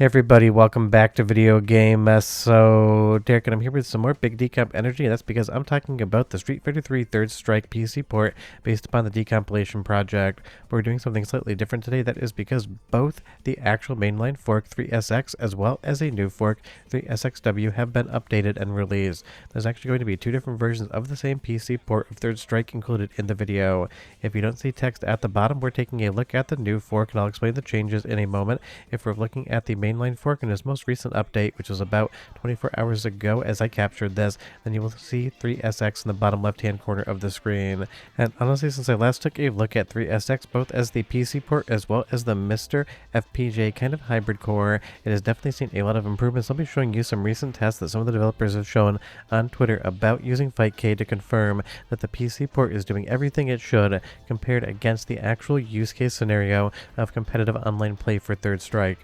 Hey everybody, welcome back to Video Game. Derek, and I'm here with some more big decomp energy, and that's because I'm talking about the Street Fighter 3 Third Strike PC port based upon the decompilation project. But we're doing something slightly different today. That is because both the actual mainline fork 3SX as well as a new fork 3SXW have been updated and released. There's actually going to be two different versions of the same PC port of Third Strike included in the video. If you don't see text at the bottom, we're taking a look at the new fork, and I'll explain the changes in a moment. If we're looking at the mainline fork in its most recent update, which was about 24 hours ago as I captured this, then you will see 3SX in the bottom left hand corner of the screen. And honestly, since I last took a look at 3SX both as the PC port as well as the Mr. FPJ kind of hybrid core, it has definitely seen a lot of improvements. I'll be showing you some recent tests that some of the developers have shown on Twitter about using FightK to confirm that the PC port is doing everything it should compared against the actual use case scenario of competitive online play for Third Strike.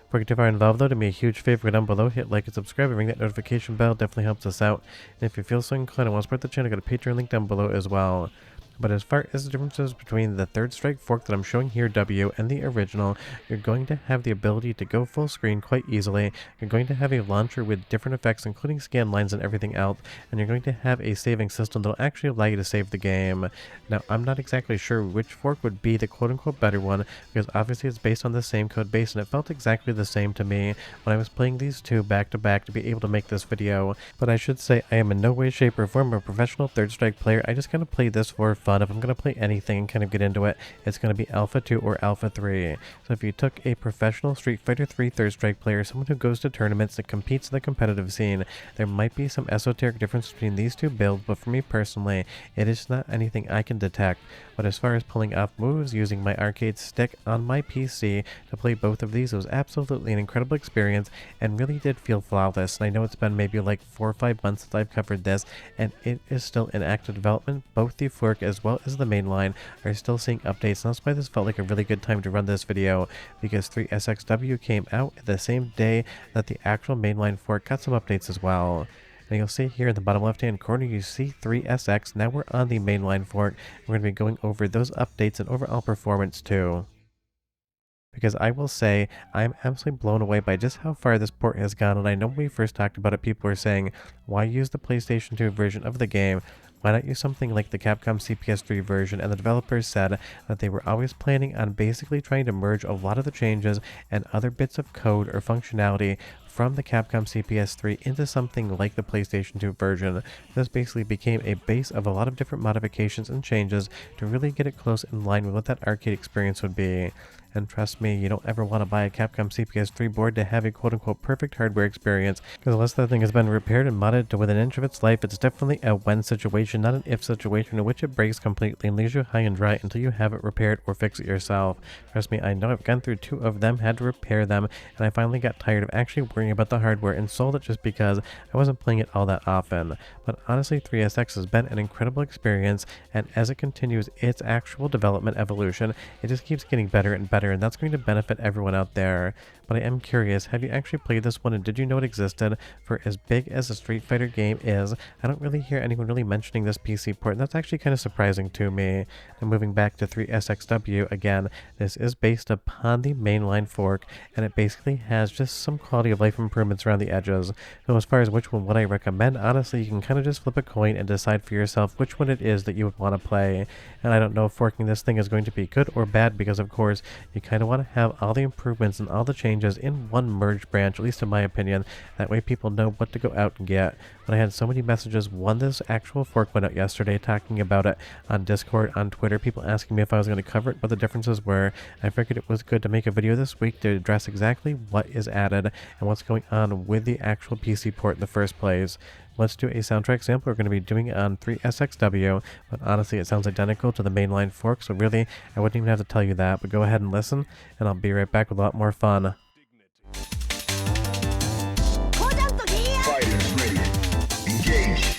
Before we get too far involved though, do me a huge favor down below, hit like and subscribe and ring that notification bell, definitely helps us out. And if you feel so inclined and want to support the channel, go to Patreon, link down below as well. But as far as the differences between the Third Strike fork that I'm showing here, W, and the original, you're going to have the ability to go full screen quite easily. You're going to have a launcher with different effects, including scan lines and everything else, and you're going to have a saving system that will actually allow you to save the game. Now, I'm not exactly sure which fork would be the quote-unquote better one, because obviously it's based on the same code base, and it felt exactly the same to me when I was playing these two back-to-back to be able to make this video. But I should say, I am in no way, shape, or form a professional Third Strike player. I just kind of play this for fun. If I'm going to play anything and kind of get into it, it's going to be Alpha 2 or Alpha 3. So if you took a professional Street Fighter 3 Third Strike player, someone who goes to tournaments and competes in the competitive scene, there might be some esoteric difference between these two builds, but for me personally, it is not anything I can detect. But as far as pulling off moves using my arcade stick on my PC to play both of these, it was absolutely an incredible experience and really did feel flawless. And I know it's been maybe like 4 or 5 months since I've covered this, and it is still in active development. Both the fork as well as the mainline are still seeing updates, and that's why this felt like a really good time to run this video, because 3SXW came out the same day that the actual mainline fork got some updates as well. And you'll see here in the bottom left hand corner, you see 3SX. Now we're on the mainline fork. We're going to be going over those updates and overall performance too. Because I will say, I'm absolutely blown away by just how far this port has gone. And I know when we first talked about it, people were saying, why use the PlayStation 2 version of the game? Why not use something like the Capcom CPS3 version? And the developers said that they were always planning on basically trying to merge a lot of the changes and other bits of code or functionality from the Capcom CPS3 into something like the PlayStation 2 version. This basically became a base of a lot of different modifications and changes to really get it close in line with what that arcade experience would be. And trust me, you don't ever want to buy a Capcom CPS3 board to have a quote-unquote perfect hardware experience, because unless that thing has been repaired and modded to within an inch of its life, it's definitely a when situation, not an if situation, in which it breaks completely and leaves you high and dry until you have it repaired or fix it yourself. Trust me, I know I've gone through 2 of them, had to repair them, and I finally got tired of actually worrying about the hardware and sold it just because I wasn't playing it all that often. But honestly, 3SX has been an incredible experience, and as it continues its actual development evolution, it just keeps getting better and better, and that's going to benefit everyone out there. But I am curious, have you actually played this one, and did you know it existed? For as big as a Street Fighter game is, I don't really hear anyone really mentioning this PC port, and that's actually kind of surprising to me. Now moving back to 3SXW, again, this is based upon the mainline fork, and it basically has just some quality of life improvements around the edges. So as far as which one would I recommend, honestly, you can kind of just flip a coin and decide for yourself which one it is that you would want to play. And I don't know if forking this thing is going to be good or bad, because of course, you kind of want to have all the improvements and all the changes in one merged branch, at least in my opinion. That way people know what to go out and get. But I had so many messages when this actual fork went out yesterday, talking about it on Discord, on Twitter, people asking me if I was going to cover it, what the differences were. I figured it was good to make a video this week to address exactly what is added and what's going on with the actual PC port in the first place. Let's do a soundtrack sample. We're going to be doing it on 3SXW, but honestly it sounds identical to the mainline fork, so really I wouldn't even have to tell you that. But go ahead and listen, and I'll be right back with a lot more fun. Fighters ready. Engage.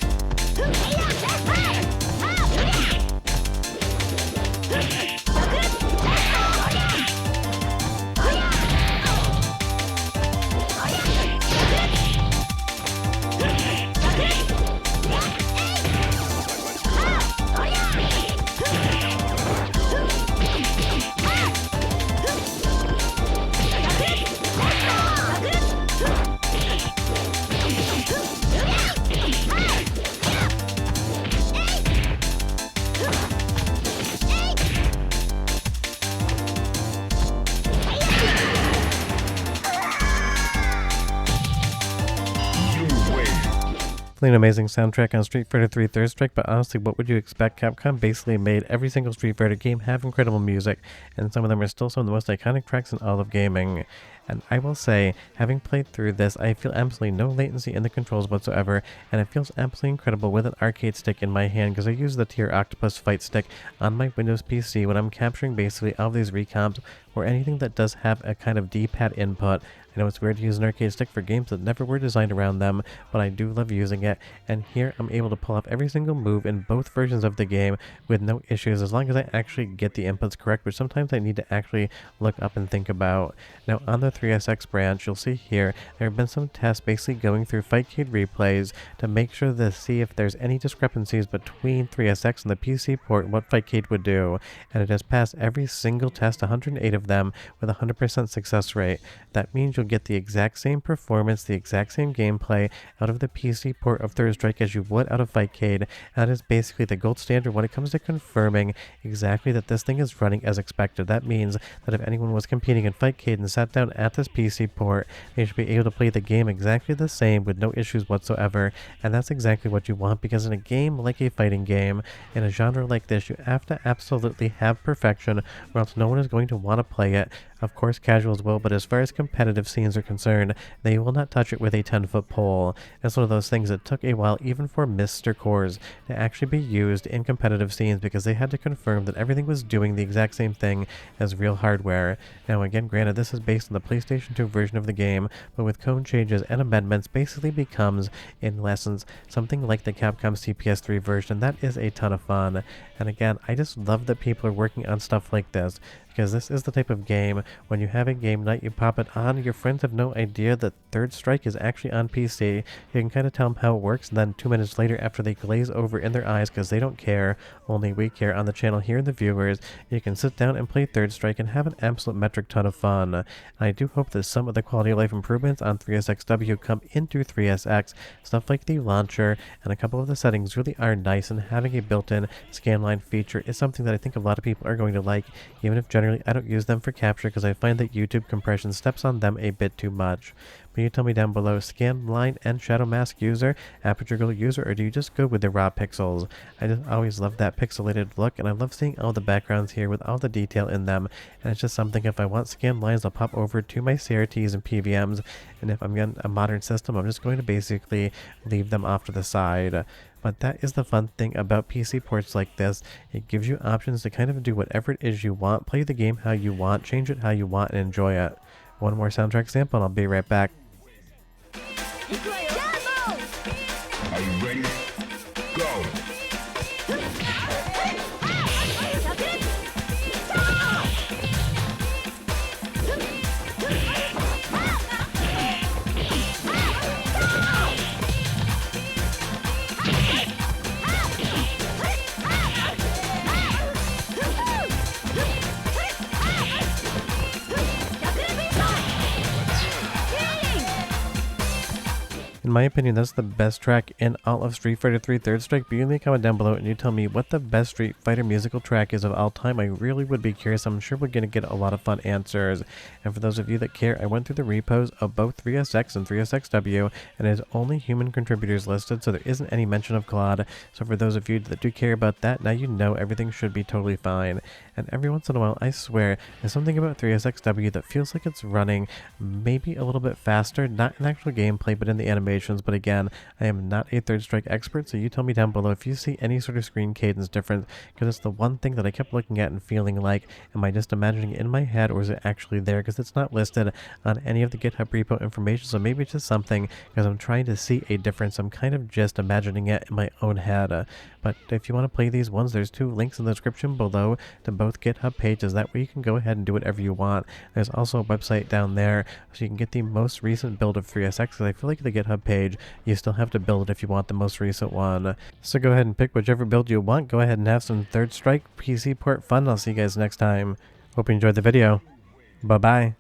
Definitely an amazing soundtrack on Street Fighter 3 Third Strike, but honestly, what would you expect? Capcom basically made every single Street Fighter game have incredible music, and some of them are still some of the most iconic tracks in all of gaming. And I will say, having played through this, I feel absolutely no latency in the controls whatsoever, and it feels absolutely incredible with an arcade stick in my hand, because I use the Tier Octopus Fight Stick on my Windows PC when I'm capturing basically all of these recomps, or anything that does have a kind of D-pad input. I know it's weird to use an arcade stick for games that never were designed around them, but I do love using it, and here I'm able to pull off every single move in both versions of the game with no issues, as long as I actually get the inputs correct, which sometimes I need to actually look up and think about. Now on the 3SX branch, you'll see here, there have been some tests basically going through Fightcade replays to make sure to see if there's any discrepancies between 3SX and the PC port and what Fightcade would do, and it has passed every single test, 108 of them, with a 100% success rate. That means you'll get the exact same performance, the exact same gameplay out of the PC port of Third Strike as you would out of Fightcade. That is basically the gold standard when it comes to confirming exactly that this thing is running as expected. That means that if anyone was competing in Fightcade and sat down at this PC port, they should be able to play the game exactly the same with no issues whatsoever, and that's exactly what you want, because in a game like a fighting game, in a genre like this, you have to absolutely have perfection, or else no one is going to want to play it. Of course, casuals will, but as far as competitive scenes are concerned, they will not touch it with a 10-foot pole. It's one of those things that took a while even for Mr. Cores to actually be used in competitive scenes, because they had to confirm that everything was doing the exact same thing as real hardware. Now again, granted, this is based on the PlayStation 2 version of the game, but with code changes and amendments, basically becomes, in lessons, something like the Capcom CPS3 version. That is a ton of fun. And again, I just love that people are working on stuff like this, because this is the type of game, when you have a game night, you pop it on, your friends have no idea that Third Strike is actually on PC. You can kind of tell them how it works, and then 2 minutes later, after they glaze over in their eyes because they don't care, only we care on the channel here, the viewers, you can sit down and play Third Strike and have an absolute metric ton of fun. And I do hope that some of the quality of life improvements on 3SXW come into 3SX. Stuff like the launcher and a couple of the settings really are nice, and having a built-in scanline feature is something that I think a lot of people are going to like, even if generally I don't use them for capture, because I find that YouTube compression steps on them a bit too much. But you tell me down below, scanline and shadow mask user, aperture glow user, or do you just go with the raw pixels? I just always love that pixelated look, and I love seeing all the backgrounds here with all the detail in them, and it's just something, if I want scan lines, I'll pop over to my CRTs and PVMs, and if I'm in a modern system, I'm just going to basically leave them off to the side. But that is the fun thing about PC ports like this. It gives you options to kind of do whatever it is you want, play the game how you want, change it how you want, and enjoy it. One more soundtrack sample and I'll be right back. Are you ready? Go! In my opinion, that's the best track in all of Street Fighter 3 Third Strike. Be in the comment down below and you tell me what the best Street Fighter musical track is of all time. I really would be curious. I'm sure we're going to get a lot of fun answers. And for those of you that care, I went through the repos of both 3SX and 3SXW, and it is only human contributors listed, so there isn't any mention of Claude. So for those of you that do care about that, now you know everything should be totally fine. And every once in a while, I swear, there's something about 3SXW that feels like it's running maybe a little bit faster, not in actual gameplay, but in the animation. But again, I am not a Third Strike expert, so you tell me down below if you see any sort of screen cadence difference, because it's the one thing that I kept looking at and feeling like, am I just imagining it in my head, or is it actually there? Because it's not listed on any of the GitHub repo information, so maybe it's just something, because I'm trying to see a difference. I'm kind of just imagining it in my own head. But if you want to play these ones, there's 2 links in the description below to both GitHub pages. That way you can go ahead and do whatever you want. There's also a website down there, so you can get the most recent build of 3SX, because I feel like the GitHub page, you still have to build it if you want the most recent one. So go ahead and pick whichever build you want. Go ahead and have some Third Strike PC port fun. I'll see you guys next time. Hope you enjoyed the video. Bye-bye.